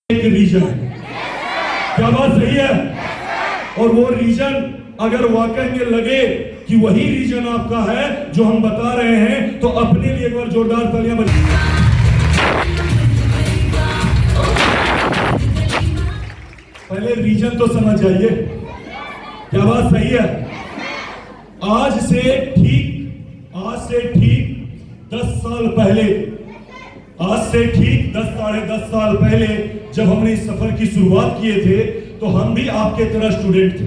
एक रीजन है। क्या बात सही है? और वो रीजन अगर वाकई में लगे कि वही रीजन आपका है जो हम बता रहे हैं, तो अपने लिए एक बार जोरदार तालियां बजाइए। पहले रीजन तो समझ जाइए। क्या बात सही है? आज से ठीक 10 साल पहले, आज से ठीक 10 साढ़े 10 साल पहले जब हमने इस सफर की शुरुआत किए थे, तो हम भी आपके तरह स्टूडेंट थे।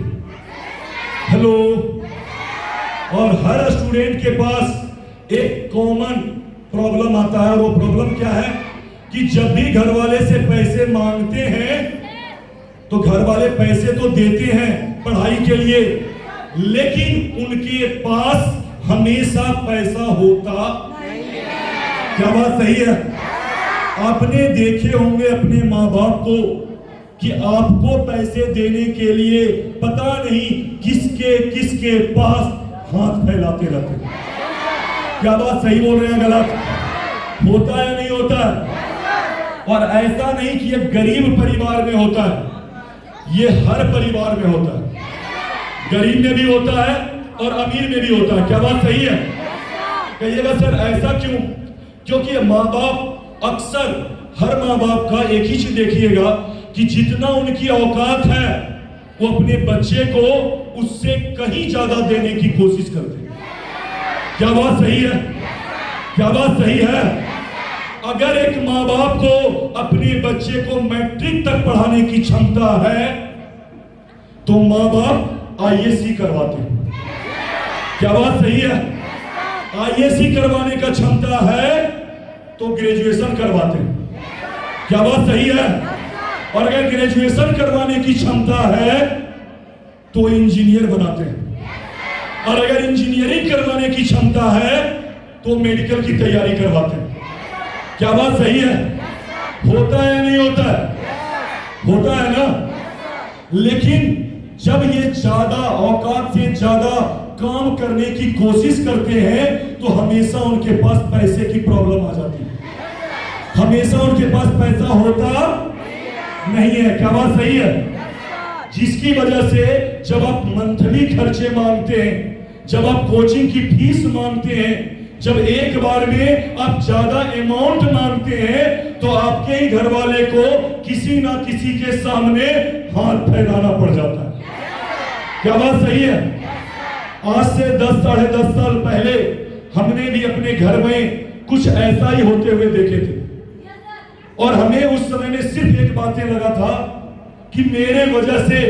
हेलो। और हर स्टूडेंट के पास एक कॉमन प्रॉब्लम आता है, और वो प्रॉब्लम क्या है कि जब भी घर वाले से पैसे मांगते हैं तो घर वाले पैसे तो देते हैं पढ़ाई के लिए, लेकिन उनके पास हमेशा पैसा होता नहीं है। क्या बात सही है? आपने देखे होंगे अपने माँ बाप को कि आपको पैसे देने के लिए पता नहीं किसके किसके पास हाथ फैलाते रहते। क्या बात सही बोल रहे हैं गलत? होता है या नहीं होता है? और ऐसा नहीं कि ये गरीब परिवार में होता है, ये हर परिवार में होता है। गरीब में भी होता है और अमीर में भी होता है। क्या बात सही है? कहिएगा सर ऐसा क्यों? क्योंकि माँ बाप अक्सर, हर माँ बाप का एक ही चीज देखिएगा कि जितना उनकी औकात है वो अपने बच्चे को उससे कहीं ज्यादा देने की कोशिश करते हैं। क्या बात सही है? क्या बात सही है? अगर एक माँ बाप को अपने बच्चे को मैट्रिक तक पढ़ाने की क्षमता है तो माँ बाप आईएएस करवाते हैं। क्या बात सही है? आईएएस करवाने का क्षमता है तो ग्रेजुएशन करवाते हैं। क्या बात सही है? और अगर ग्रेजुएशन करवाने की क्षमता है तो इंजीनियर बनाते हैं, और अगर इंजीनियरिंग करवाने की क्षमता है तो मेडिकल की तैयारी करवाते हैं। क्या बात सही है? होता है या नहीं होता है? होता है ना? लेकिन जब ये ज्यादा औकात से ज्यादा काम करने की कोशिश करते हैं तो हमेशा उनके पास पैसे की प्रॉब्लम आ जाती है। हमेशा उनके पास पैसा होता नहीं है। क्या बात सही है? जिसकी वजह से जब आप मंथली खर्चे मांगते हैं, जब आप कोचिंग की फीस मांगते हैं, जब एक बार में आप ज्यादा अमाउंट मांगते हैं, तो आपके ही घर वाले को किसी ना किसी के सामने हाथ फैलाना पड़ जाता है। क्या बात सही है? आज से 10 साढ़े 10 साल पहले हमने भी अपने घर में कुछ ऐसा ही होते हुए देखे थे, और हमें उस समय में सिर्फ एक बातें लगा था कि मेरे वजह से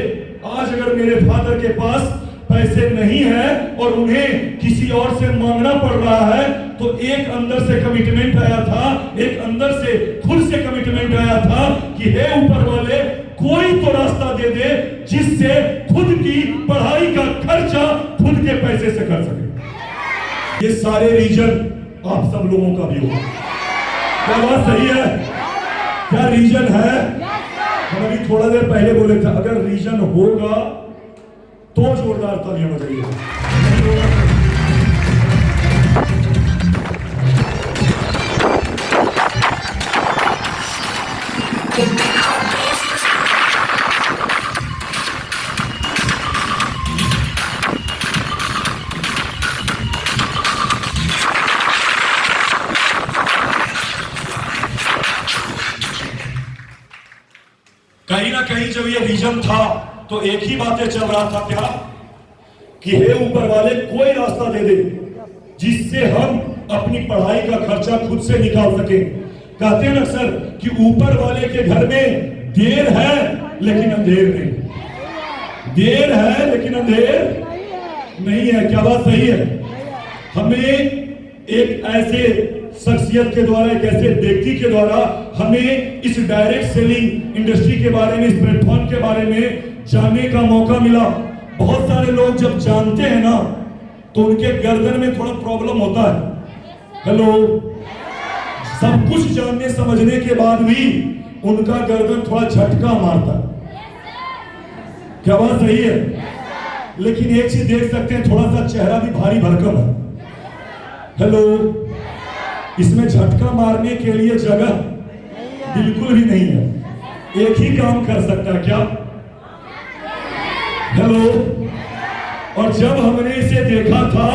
आज अगर मेरे फादर के पास पैसे नहीं है और उन्हें किसी और से मांगना पड़ रहा है, तो एक अंदर से कमिटमेंट आया था, एक अंदर से खुद से कमिटमेंट आया था कि हे ऊपर वाले, कोई तो रास्ता दे दे जिससे खुद की पढ़ाई का खर्चा खुद के पैसे से कर सके। ये सारे रीजन आप सब लोगों का भी होगा। क्या बात सही है? क्या रीजन है? हम अभी थोड़ा देर पहले बोले थे, अगर रीजन होगा तो जोरदार तालियां बजाइए। कहीं ना कहीं जब ये रीजन था तो एक ही बातें चल रहा था, क्या कि हे ऊपर वाले, कोई रास्ता दे दे जिससे हम अपनी पढ़ाई का खर्चा खुद से निकाल सके। कहते हैं ना सर कि ऊपर वाले के घर में देर है लेकिन अंधेर नहीं, देर है लेकिन अंधेर नहीं है। क्या बात सही है? हमें एक ऐसे शख्सियत के द्वारा, एक ऐसे व्यक्ति के द्वारा हमें इस डायरेक्ट सेलिंग इंडस्ट्री के बारे में, इस प्लेटफॉर्म के बारे में जानने का मौका मिला। बहुत सारे लोग जब जानते हैं ना तो उनके गर्दन में थोड़ा प्रॉब्लम होता है। हेलो। सब कुछ जानने समझने के बाद भी उनका गर्दन थोड़ा झटका मारता है। क्या बात सही है? लेकिन एक चीज देख सकते हैं, थोड़ा सा चेहरा भी भारी भरकम है। हेलो। इसमें झटका मारने के लिए जगह बिल्कुल भी नहीं है। एक ही काम कर सकता है, क्या? हेलो। और जब हमने इसे देखा था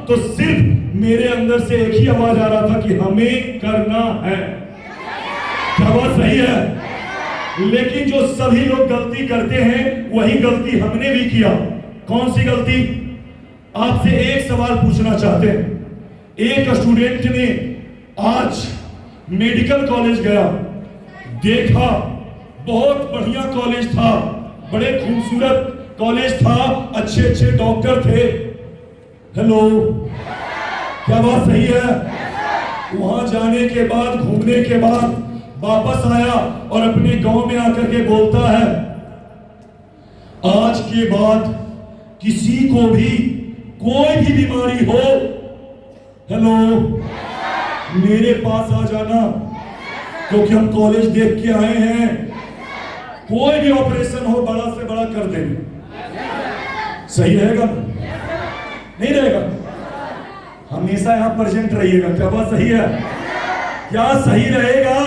तो सिर्फ मेरे अंदर से एक ही आवाज आ रहा था कि हमें करना है। क्या बात सही है? लेकिन जो सभी लोग गलती करते हैं वही गलती हमने भी किया। कौन सी गलती? आपसे एक सवाल पूछना चाहते हैं। एक स्टूडेंट ने आज मेडिकल कॉलेज गया, देखा बहुत बढ़िया कॉलेज था, बड़े खूबसूरत कॉलेज था, अच्छे अच्छे डॉक्टर थे। हेलो, क्या बात सही है? वहां जाने के बाद, घूमने के बाद वापस आया और अपने गांव में आकर के बोलता है, आज के बाद किसी को भी कोई भी बीमारी हो, हेलो, मेरे पास आ जाना, क्योंकि हम कॉलेज देख के आए हैं। कोई भी ऑपरेशन हो बड़ा से बड़ा कर देंगे। सही रहेगा? नहीं रहेगा? हमेशा यहां प्रेजेंट रहिएगा। क्या बात सही है? क्या सही रहेगा?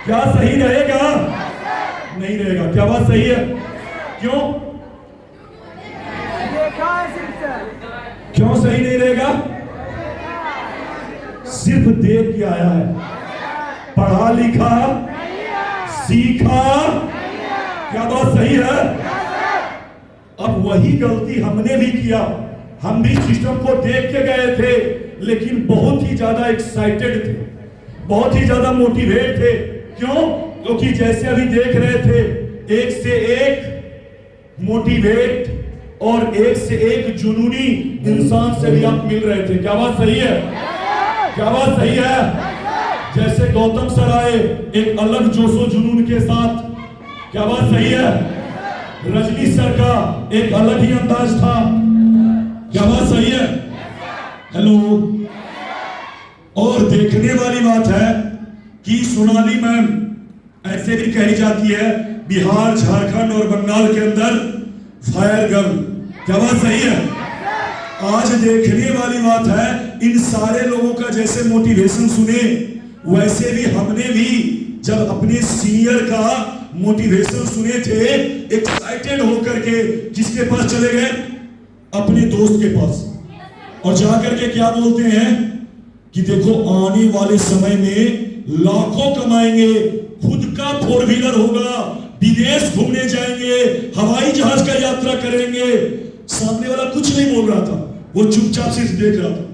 क्या सही रहेगा? नहीं रहेगा। क्या बात सही है? क्यों? क्यों सही नहीं रहेगा? सिर्फ देख के आया है, पढ़ा लिखा सीखा। क्या बात सही है? अब वही गलती हमने भी किया। हम भी सिस्टम को देख के गए थे, लेकिन बहुत ही ज्यादा एक्साइटेड थे, बहुत ही ज्यादा मोटिवेट थे। क्यों? क्योंकि जैसे अभी देख रहे थे, एक से एक मोटिवेट और एक से एक जुनूनी इंसान से भी आप मिल रहे थे। क्या बात सही है? क्या बात सही है? जैसे गौतम सर आए एक अलग जोशो जुनून के साथ। क्या बात सही है? रजनी सर का एक अलग ही अंदाज था। क्या बात सही है? हेलो। और देखने वाली बात है कि सोनाली मैम ऐसे भी कही जाती है बिहार, झारखंड और बंगाल के अंदर फायर गर्ल। क्या बात सही है? आज देखने वाली बात है, इन सारे लोगों का जैसे मोटिवेशन सुने, वैसे भी हमने भी जब अपने सीनियर का मोटिवेशन सुने थे, एक्साइटेड होकर के किसके पास चले गए? अपने दोस्त के पास। और जाकर के क्या बोलते हैं कि देखो आने वाले समय में लाखों कमाएंगे, खुद का 4 व्हीलर होगा, विदेश घूमने जाएंगे, हवाई जहाज का यात्रा करेंगे। सामने वाला कुछ नहीं बोल रहा था, वो चुपचाप सिर्फ देख रहा था।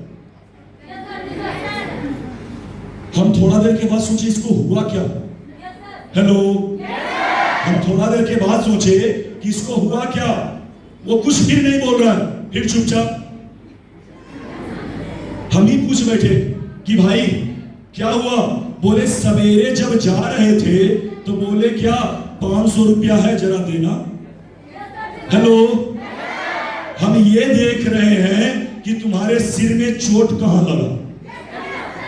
हम थोड़ा देर के बाद सोचे इसको हुआ क्या? हेलो। हम थोड़ा देर के बाद सोचे कि इसको हुआ क्या? वो कुछ भी नहीं बोल रहा है, फिर चुपचाप। हम ही पूछ बैठे कि भाई क्या हुआ? बोले सवेरे जब जा रहे थे तो बोले क्या 500 रुपया है, जरा देना। हेलो। हम ये देख रहे हैं कि तुम्हारे सिर में चोट कहां लगा,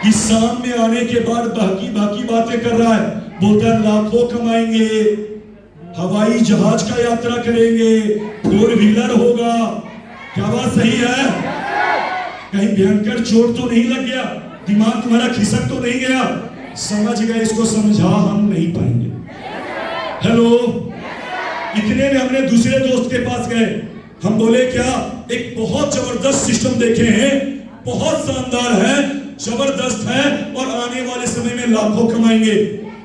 कि शाम में आने के बाद बाकी बातें कर रहा है। बोलता है लाखों कमाएंगे, हवाई जहाज का यात्रा करेंगे, 4 व्हीलर होगा। क्या बात सही है? कहीं भयंकर चोट तो नहीं लग गया? दिमाग तुम्हारा खिसक तो नहीं गया? समझ गए? इसको समझा हम नहीं पाएंगे। हेलो। इतने में हमने दूसरे दोस्त के पास गए। हम बोले क्या, एक बहुत जबरदस्त सिस्टम देखे हैं, बहुत शानदार है, जबरदस्त है और आने वाले समय में लाखों कमाएंगे।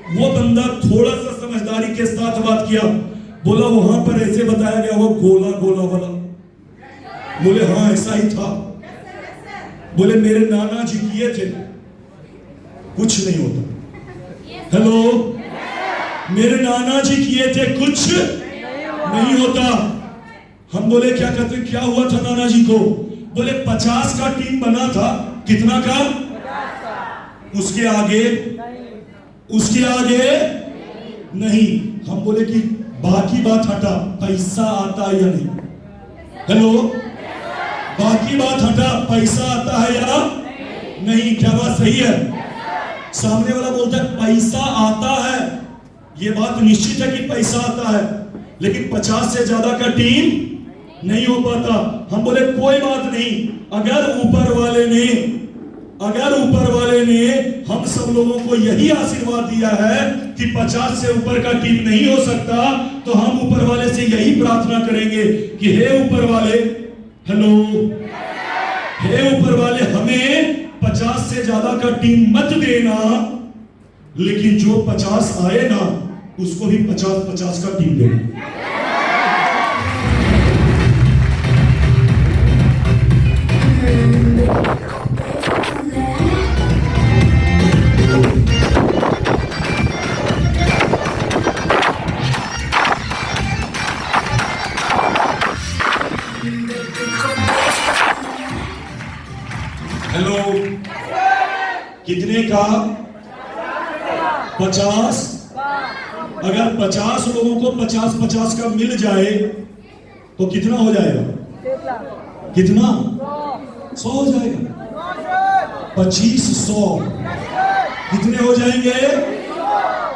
वो बंदा थोड़ा सा समझदारी के साथ बात किया, बोला वहां पर ऐसे बताया गया वो गोला गोला वाला। बोले हाँ ऐसा ही था। बोले मेरे नाना जी किए थे, कुछ नहीं होता। हेलो। मेरे नाना जी किए थे, कुछ नहीं होता। हम बोले क्या कहते, क्या हुआ था नाना जी को? बोले 50 का टीम बना था। कितना का? उसके आगे नहीं। हम बोले कि बाकी बात हटा, पैसा आता है या नहीं? हेलो। बाकी बात हटा, पैसा आता है या नहीं? क्या बात सही है? सामने वाला बोलता है पैसा आता है, ये बात निश्चित है कि पैसा आता है, लेकिन 50 से ज्यादा का टीम नहीं हो पाता। हम बोले कोई बात नहीं, अगर ऊपर वाले ने हम सब लोगों को यही आशीर्वाद दिया है कि 50 से ऊपर का टीम नहीं हो सकता, तो हम ऊपर वाले से यही प्रार्थना करेंगे कि हे ऊपर वाले, हेलो, हे ऊपर वाले, हमें 50 से ज्यादा का टीम मत देना, लेकिन जो 50 आए ना उसको भी 50-50 का टीम देना। हेलो, कितने का? 50। अगर 50 लोगों को 50-50 का मिल जाए तो कितना हो जाएगा? कितना? 100 हो जाएगा। 2500 कितने हो जाएंगे?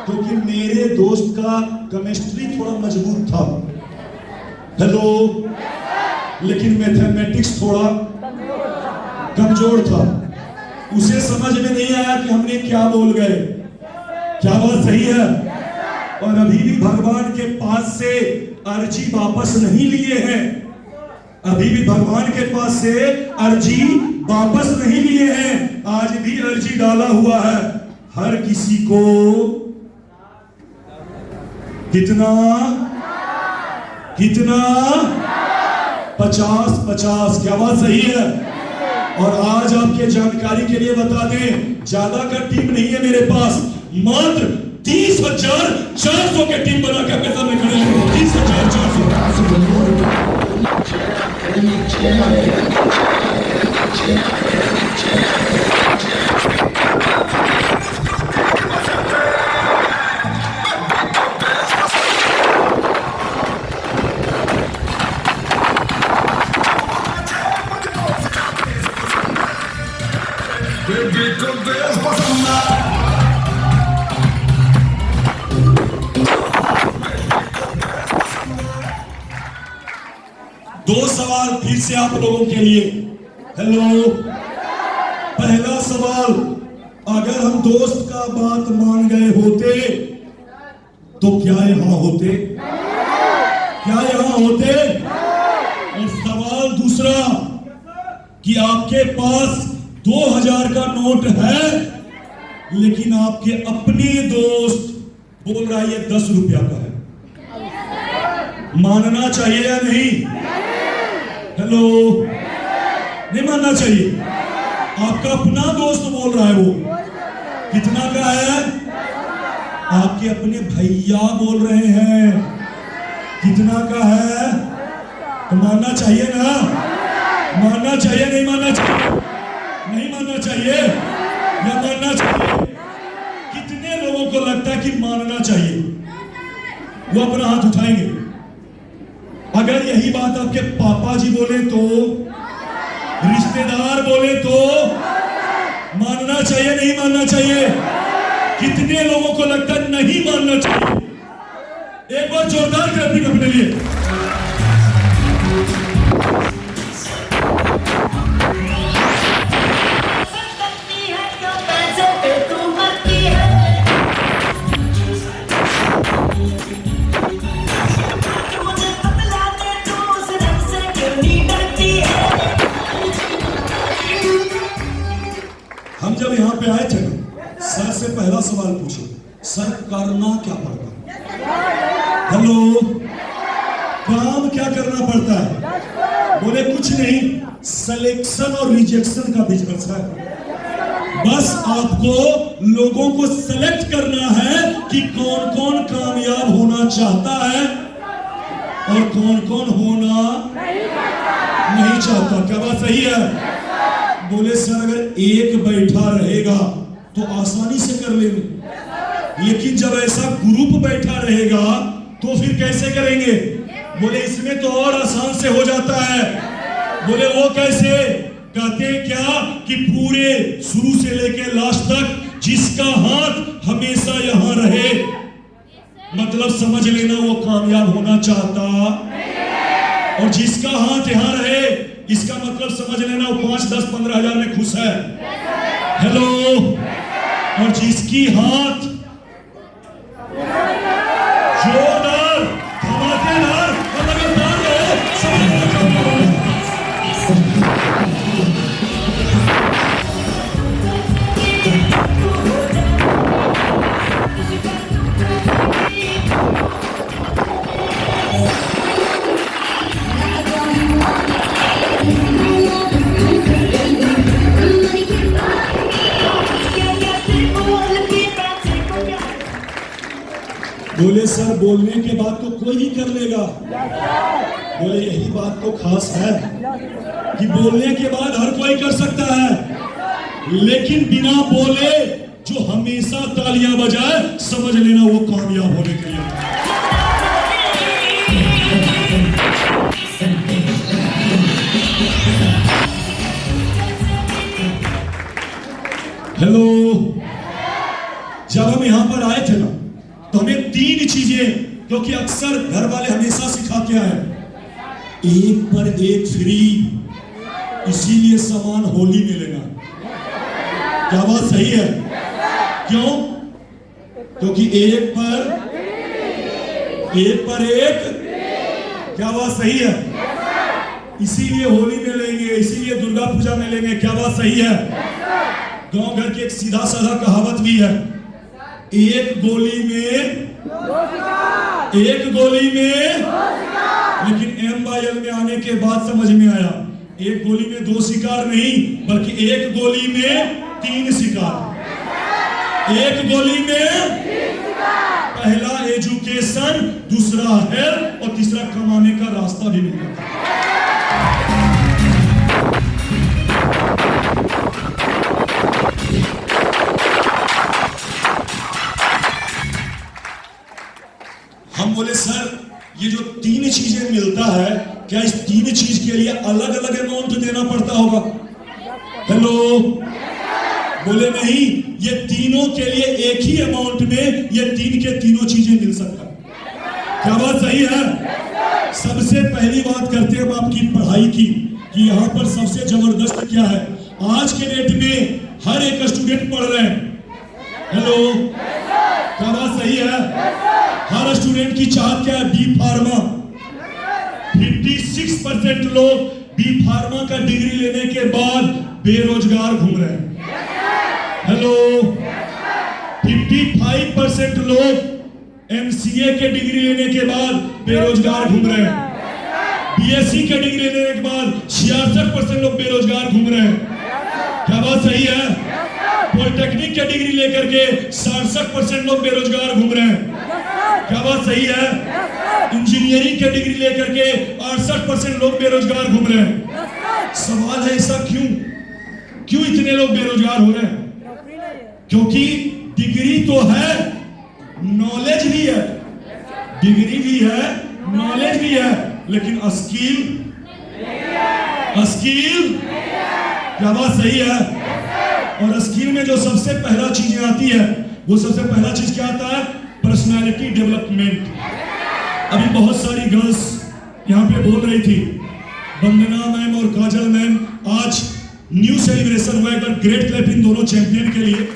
क्योंकि मेरे दोस्त का केमिस्ट्री थोड़ा मजबूत था, हेलो, लेकिन मैथमेटिक्स थोड़ा कमजोर था। उसे समझ में नहीं आया कि हमने क्या बोल गए। क्या बात सही है? और अभी भी भगवान के पास से अर्जी वापस नहीं लिए हैं, अभी भी भगवान के पास से अर्जी वापस नहीं लिए हैं। आज भी अर्जी डाला हुआ है हर किसी को। कितना? कितना? 50-50। क्या बात सही है? और आज आपके जानकारी के लिए बता दें, ज्यादा का टीम नहीं है मेरे पास, मात्र 30,400 के टीम बना के आपके सामने खड़े हैं। 30,400। दो सवाल फिर से आप लोगों के लिए। हेलो, पहला सवाल, अगर हम दोस्त का बात मान गए होते तो क्या यहां होते? क्या यहां होते? और सवाल दूसरा, कि आपके पास 2000 का नोट है, लेकिन आपके अपने दोस्त बोल रहा है ये 10 रुपया का है, मानना चाहिए या नहीं? हेलो, नहीं मानना चाहिए? आपका अपना दोस्त बोल रहा है वो कितना का है, आपके अपने भैया बोल रहे हैं कितना का है, तो मानना चाहिए ना? मानना चाहिए नहीं मानना चाहिए? नहीं मानना चाहिए या मानना चाहिए? कितने लोगों को लगता है कि मानना चाहिए? वो अपना हाथ उठाएंगे। अगर यही बात आपके पापा जी बोले तो, रिश्तेदार बोले तो, मानना चाहिए नहीं मानना चाहिए? कितने लोगों को लगता है नहीं मानना चाहिए? एक बार जोरदार क्लैपिंग अपने लिए। हम जब यहाँ पे आए थे सर से पहला सवाल पूछे, सर करना क्या पड़ता है? हेलो, काम क्या करना पड़ता है? बोले कुछ नहीं, सिलेक्शन और रिजेक्शन का बिजनेस है। बस आपको लोगों को सेलेक्ट करना है कि कौन कौन कामयाब होना चाहता है और कौन कौन होना नहीं चाहता। क्या बात सही है? बोले सर अगर एक बैठा रहेगा तो आसानी से कर लेंगे, लेकिन जब ऐसा ग्रुप बैठा रहेगा तो फिर कैसे करेंगे? बोले इसमें तो और आसान से हो जाता है। बोले वो कैसे? कहते हैं क्या कि पूरे शुरू से लेके लास्ट तक जिसका हाथ हमेशा यहां रहे, मतलब समझ लेना वो कामयाब होना चाहता, और जिसका हाथ यहां रहे इसका मतलब समझ लेना वो 5, 10, 15 हजार में खुश है। हेलो, और जिसकी हाथ जोरदार, धमाकेदार और लगातार रहो। बोले सर बोलने के बाद तो कोई नहीं कर लेगा। बोले यही बात तो खास है कि बोलने के बाद हर कोई कर सकता है, लेकिन बिना बोले जो हमेशा तालियां बजाए समझ लेना वो कामयाब होने के लिए। हेलो, जब हम यहां पर आए थे ना तो हमें 3 चीजें, क्योंकि अक्सर घर वाले हमेशा सिखा के आए, एक पर एक फ्री, इसीलिए सामान होली में लेना। क्या बात सही है? क्यों? क्योंकि एक पर एक, क्या बात सही है? इसीलिए होली में लेंगे, इसीलिए दुर्गा पूजा में लेंगे। क्या बात सही है? गांव घर की एक सीधा साधा कहावत भी है, एक गोली में, लेकिन MYL में आने के बाद समझ में आया, एक गोली में 2 शिकार नहीं, बल्कि एक गोली में 3 शिकार। एक गोली में पहला एजुकेशन, दूसरा हेल्थ और तीसरा कमाने का रास्ता भी मिल जाता है। हम बोले सर ये जो 3 चीजें मिलता है, क्या इस 3 चीज के लिए अलग अलग अमाउंट देना पड़ता होगा? हेलो, बोले नहीं, ये तीनों के लिए एक ही अमाउंट में ये 3 के तीनों चीजें मिल सकता है। क्या बात सही है? सबसे पहली बात करते हैं हम आपकी पढ़ाई की, कि यहाँ पर सबसे जबरदस्त क्या है। आज के डेट में हर एक स्टूडेंट पढ़ रहे हैं। हेलो, क्या बात सही है? हर स्टूडेंट की चाहत क्या है? B pharma. 56% लोग बी फार्मा का डिग्री लेने के बाद बेरोजगार घूम रहे हैं। हेलो, 55% लोग MCA के डिग्री लेने के बाद बेरोजगार घूम रहे हैं। BSc के डिग्री लेने के बाद 66% लोग बेरोजगार घूम रहे हैं। क्या बात सही है? पॉलिटेक्निक के डिग्री लेकर के 67% लोग बेरोजगार घूम रहे हैं। क्या बात सही है? इंजीनियरिंग के डिग्री लेकर के 68% लोग बेरोजगार घूम रहे हैं। सवाल है ऐसा क्यों इतने लोग बेरोजगार हो रहे हैं? क्योंकि डिग्री तो है, नॉलेज भी है, डिग्री भी है, नॉलेज भी है, लेकिन स्किल, क्या बात सही है? और स्किल में जो सबसे पहला चीजें आती है, वो सबसे पहला चीज क्या आता है? Personality development. अभी बहुत सारी गर्ल्स यहाँ पे बोल रही थी, वंदना मैम और काजल मैम, आज न्यू सेलिब्रेशन हुआ। एक बार ग्रेट क्लैप इन दोनों चैंपियन के लिए।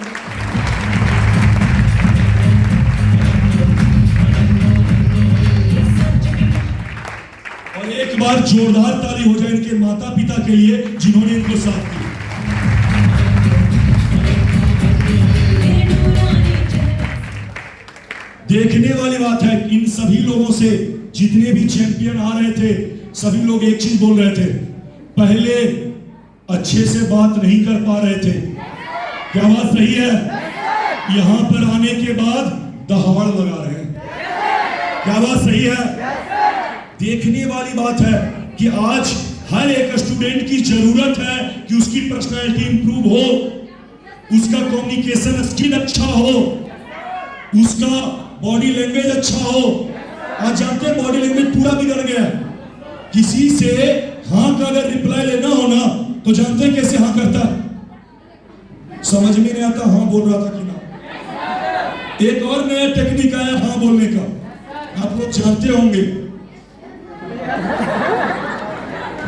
और एक बार जोरदार ताली हो जाए इनके माता पिता के लिए जिन्होंने इनको साथ दिया। देखने वाली बात है, इन सभी लोगों से जितने भी चैंपियन आ रहे थे, सभी लोग एक चीज बोल रहे थे, पहले अच्छे से बात नहीं कर पा रहे थे। क्या बात सही है? यहां पर आने के बाद दहाड़ लगा रहे हैं। क्या बात सही है? देखने वाली बात है कि आज हर एक स्टूडेंट की जरूरत है कि उसकी पर्सनालिटी इंप्रूव हो, उसका कम्युनिकेशन स्किल अच्छा हो, उसका बॉडी लैंग्वेज अच्छा हो। आज जानते हैं बॉडी लैंग्वेज पूरा बिगड़ गया। किसी से हाँ का अगर रिप्लाई लेना हो ना, तो जानते हैं कैसे हाँ करता है? समझ में नहीं आता हाँ बोल रहा था कि ना। एक और नया टेक्निक आया हाँ बोलने का, आप लोग जानते होंगे।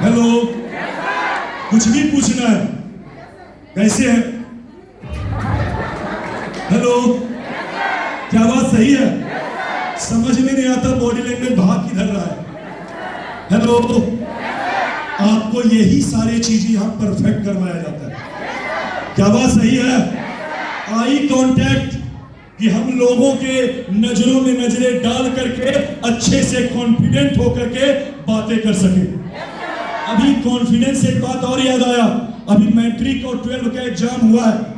हेलो, कुछ भी पूछना है, कैसे है? हेलो, क्या बात सही है? समझ में नहीं आता बॉडी लैंग्वेज भाग किधर रहा है। हेलो, आपको यही सारी चीजें यहाँ परफेक्ट करवाया जाता है। क्या बात सही है? आई कांटेक्ट, कि हम लोगों के नजरों में नजरें डाल करके अच्छे से कॉन्फिडेंट होकर के बातें कर सके। अभी कॉन्फिडेंस से एक बात और याद आया, अभी मैट्रिक और 12 का एग्जाम हुआ है।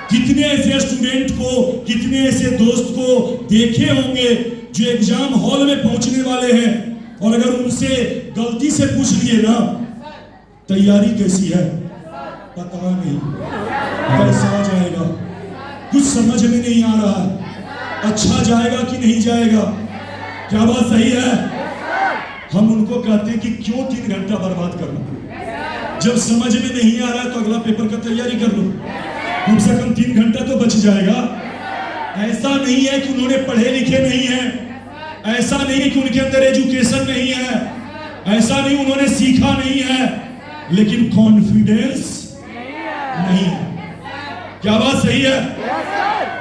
कितने ऐसे स्टूडेंट को, कितने ऐसे दोस्त को देखे होंगे जो एग्जाम हॉल में पहुंचने वाले हैं, और अगर उनसे गलती से पूछ लिए ना तैयारी कैसी है, पता नहीं कैसा जाएगा, कुछ समझ में नहीं आ रहा है, अच्छा जाएगा कि नहीं जाएगा। क्या बात सही है? हम उनको कहते हैं कि क्यों 3 घंटा बर्बाद करना, जब समझ में नहीं आ रहा है तो अगला पेपर का तैयारी कर लो, कम से कम 3 घंटा तो बच जाएगा। ऐसा नहीं है कि उन्होंने पढ़े लिखे नहीं है, ऐसा नहीं है कि उनके अंदर एजुकेशन नहीं है, ऐसा नहीं उन्होंने सीखा नहीं है, लेकिन कॉन्फिडेंस नहीं है। क्या बात सही है?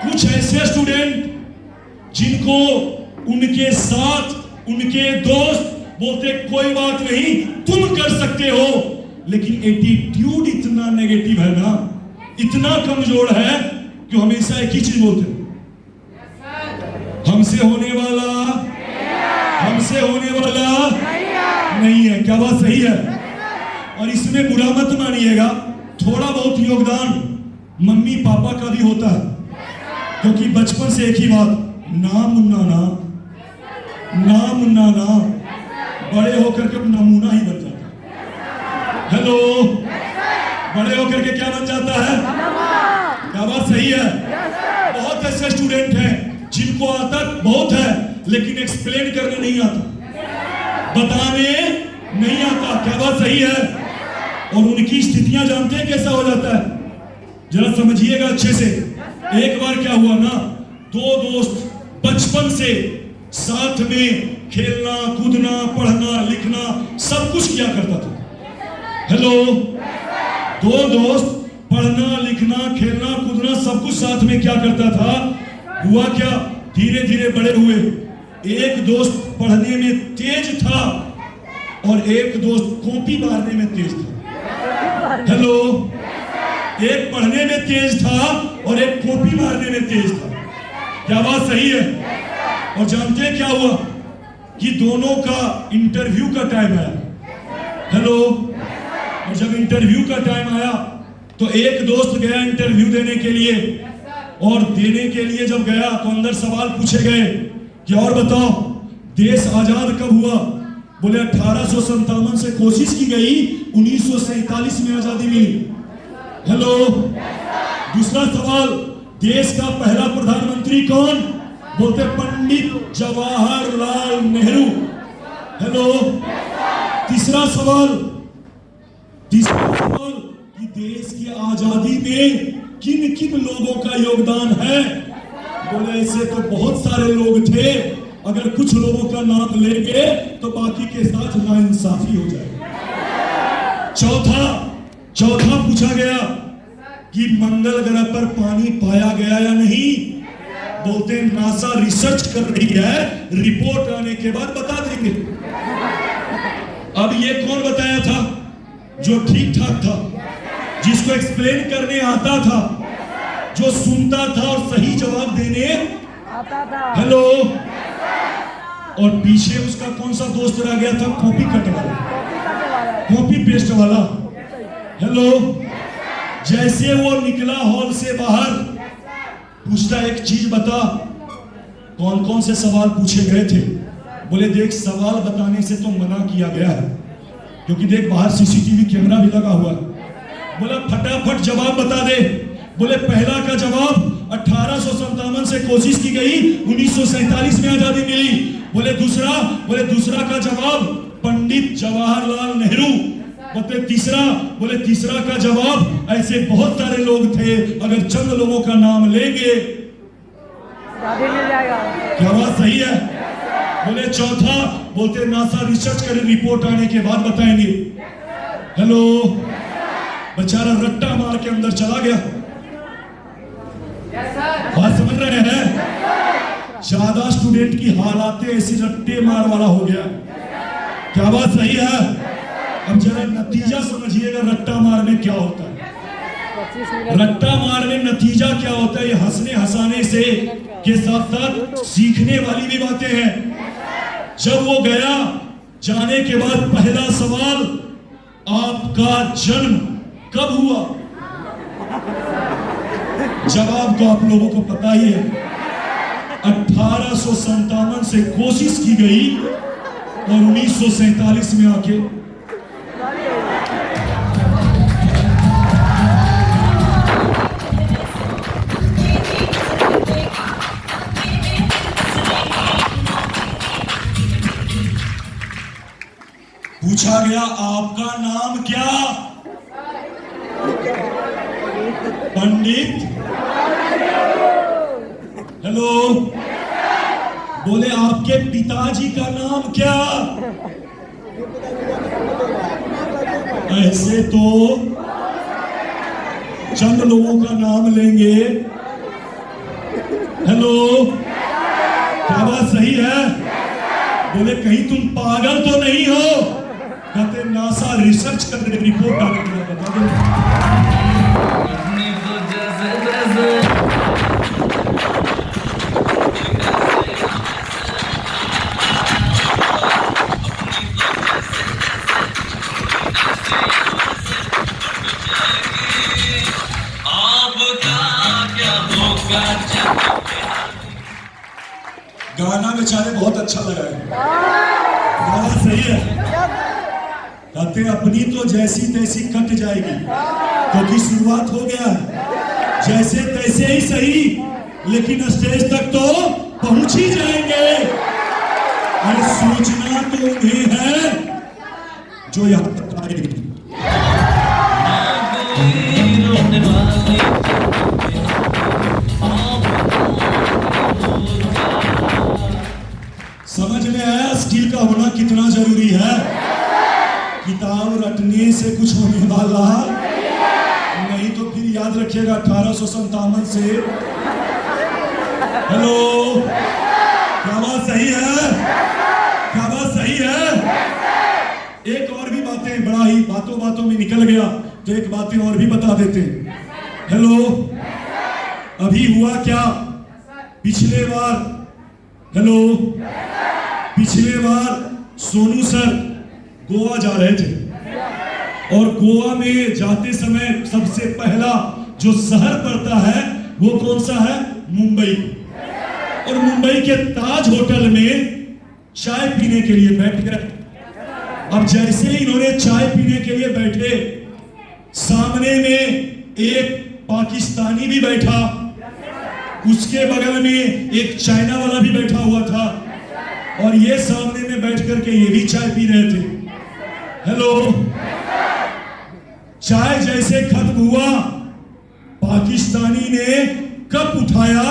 कुछ ऐसे स्टूडेंट जिनको उनके साथ उनके दोस्त बोलते कोई बात नहीं तुम कर सकते हो, लेकिन एटीट्यूड इतना नेगेटिव है ना, इतना कमजोर है कि हमेशा एक ही चीज बोलते हैं, हमसे होने वाला नहीं है। क्या बात सही है? और इसमें बुरा मत मानिएगा, थोड़ा बहुत योगदान मम्मी पापा का भी होता है, क्योंकि बचपन से एक ही बात, ना मुन्ना ना, बड़े होकर के नमूना ही बन जाता है। हेलो, बड़े होकर के क्या बन जाता है? क्या बात सही है? बहुत ऐसे स्टूडेंट हैं जिनको आता बहुत है, लेकिन एक्सप्लेन करने नहीं आता, बताने नहीं आता। क्या बात सही है? और उनकी स्थितियां जानते हैं कैसा हो जाता है, जरा समझिएगा अच्छे से। एक बार क्या हुआ ना, 2 दोस्त बचपन से साथ में खेलना कूदना पढ़ना लिखना सब कुछ किया करता था। हेलो, 2 दोस्त पढ़ना लिखना खेलना कूदना सब कुछ साथ में क्या करता था। हुआ क्या, धीरे धीरे बड़े हुए, एक दोस्त पढ़ने में तेज था और एक दोस्त कॉपी मारने में तेज था। हेलो, एक पढ़ने में तेज था और एक कॉपी मारने में तेज था। क्या बात सही है? और जानते हैं क्या हुआ कि दोनों का इंटरव्यू का टाइम आया। हेलो, और जब इंटरव्यू का टाइम आया तो एक दोस्त गया इंटरव्यू देने के लिए, और देने के लिए जब गया तो अंदर सवाल पूछे गए कि और बताओ देश आजाद कब हुआ। बोले 1857 से कोशिश की गई, 1947 में आजादी मिली। हेलो, दूसरा सवाल, देश का पहला प्रधानमंत्री कौन? बोलते पंडित जवाहरलाल नेहरू। हेलो, तीसरा सवाल कि देश की आजादी में किन किन लोगों का योगदान है। बोले ऐसे तो बहुत सारे लोग थे, अगर कुछ लोगों का नाम लेंगे तो बाकी के साथ नाइंसाफी हो जाएगी। चौथा पूछा गया कि मंगल ग्रह पर पानी पाया गया या नहीं। बोलते नासा रिसर्च कर रही है, रिपोर्ट आने के बाद बता देंगे। अब ये कौन बताया था? जो ठीक ठाक था, जिसको एक्सप्लेन करने आता था, जो सुनता था और सही जवाब देने आता था। हेलो, और पीछे उसका कौन सा दोस्त रह गया था? कॉपी कट वाला, कॉपी पेस्ट वाला। हेलो, जैसे वो निकला हॉल से बाहर, पूछता एक चीज बता, कौन कौन से सवाल पूछे गए थे। बोले देख, सवाल बताने से तो मना किया गया है, क्योंकि देख बाहर सीसीटीवी कैमरा भी लगा हुआ है। बोला फटाफट जवाब बता दे। बोले पहला का जवाब 1857 से कोशिश की गई, 1947 में आजादी मिली। बोले दूसरा का जवाब पंडित जवाहरलाल नेहरू। बोले तीसरा का जवाब ऐसे बहुत सारे लोग थे, अगर चंद लोगों का नाम लेंगे मिल जाएगा। क्या बात सही है? बोले चौथा, बोलते नासा रिसर्च करें, रिपोर्ट आने के बाद बताएंगे। हेलो, बेचारा रट्टा मार के अंदर चला गया। बात समझ रहे हैं? ज्यादा स्टूडेंट की हालात ऐसी रट्टे मार वाला हो गया। क्या बात सही है? अब जरा नतीजा समझिएगा, रट्टा मार में क्या होता है। रट्टा मार में नतीजा क्या होता है? ये हंसने हंसाने से के साथ साथ सीखने वाली भी बातें हैं। जब वो गया, जाने के बाद पहला सवाल, आपका जन्म कब हुआ? जवाब तो आप लोगों को पता ही है, 1857 से कोशिश की गई और 1947 में आके पूछा गया, आपका नाम क्या? पंडित। हेलो, बोले आपके पिताजी का नाम क्या? ऐसे तो चंद लोगों का नाम लेंगे। हेलो, क्या बात सही है? बोले कहीं तुम पागल तो नहीं हो? कहते नासा रिसर्च कर रहे, रिपोर्ट आ रही है, बता दो। गाना बेचारे बहुत अच्छा लगा है, गाना सही है। कहते अपनी तो जैसी तैसी कट जाएगी, क्योंकि शुरुआत हो गया है। जैसे तैसे ही सही, लेकिन स्टेज तक तो पहुंच ही जाएंगे। और सोचना तो उन्हें है जो यहां तक आएगी। समझ में आया स्किल का होना कितना जरूरी है? किताब रटने से कुछ होने वाला नहीं, तो फिर याद रखिएगा 1857 से। हेलो, क्या बात सही है? क्या बात सही है? एक और भी बातें, बड़ा ही बातों बातों में निकल गया, तो एक बातें और भी बता देते हैं। हेलो, अभी हुआ क्या पिछले बार? हेलो, पिछले बार सोनू सर गोवा जा रहे थे, और गोवा में जाते समय सबसे पहला जो शहर पड़ता है वो कौन सा है? मुंबई। और मुंबई के ताज होटल में चाय पीने के लिए बैठ गए। अब जैसे ही इन्होंने चाय पीने के लिए बैठे, सामने में एक पाकिस्तानी भी बैठा, उसके बगल में एक चाइना वाला भी बैठा हुआ था, और ये सामने में बैठ करके ये भी चाय पी रहे थे। हेलो, चाय जैसे खत्म हुआ, पाकिस्तानी ने कप उठाया,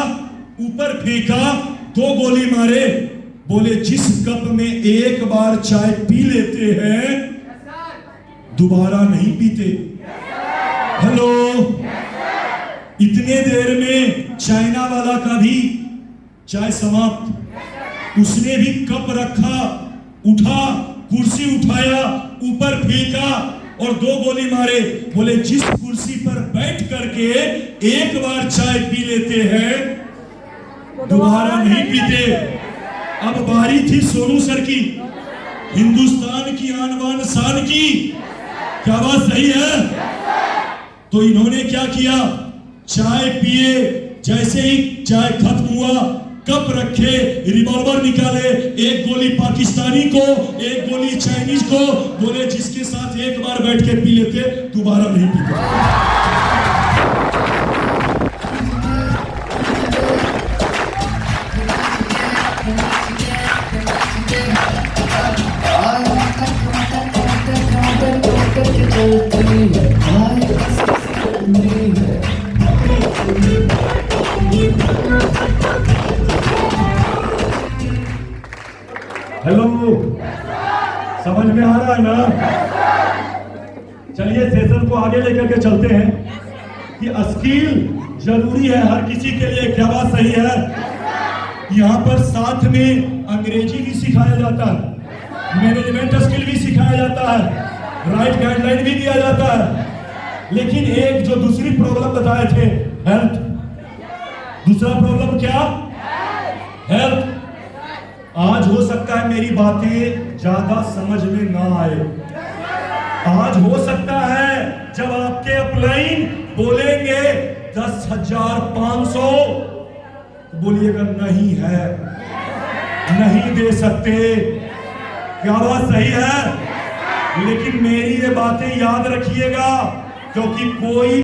ऊपर फेंका, 2 गोली मारे। बोले जिस कप में एक बार चाय पी लेते हैं दोबारा नहीं पीते। हेलो, इतने देर में चाइना वाला का भी चाय समाप्त। उसने भी कप रखा, उठा, कुर्सी उठाया, ऊपर फेंका और 2 गोली मारे। बोले जिस कुर्सी पर बैठ करके एक बार चाय पी लेते हैं दोबारा नहीं पीते। अब बारी थी सोनू सर की, हिंदुस्तान की आन बान शान की। क्या बात सही है? तो इन्होंने क्या किया, चाय पिए, जैसे ही चाय खत्म हुआ, कप रखे, रिवॉल्वर निकाले, एक गोली पाकिस्तानी को, एक गोली चाइनीज को। बोले जिसके साथ एक बार बैठ के पी लेते दोबारा नहीं पीते। हेलो, समझ में आ रहा है ना? चलिए सेशन को आगे लेकर के चलते हैं कि स्किल जरूरी है हर किसी के लिए। क्या बात सही है? यहाँ पर साथ में अंग्रेजी भी सिखाया जाता है, मैनेजमेंट स्किल भी सिखाया जाता है, राइट गाइडलाइन भी दिया जाता है। लेकिन एक जो दूसरी प्रॉब्लम बताए थे, हेल्थ। दूसरा प्रॉब्लम क्या? हेल्थ। आज हो सकता है मेरी बातें ज्यादा समझ में ना आए। आज हो सकता है जब आपके अपलाइन बोलेंगे 10,500, बोलिएगा नहीं है, नहीं दे सकते। क्या बात सही है? लेकिन मेरी ये बातें याद रखिएगा, क्योंकि कोई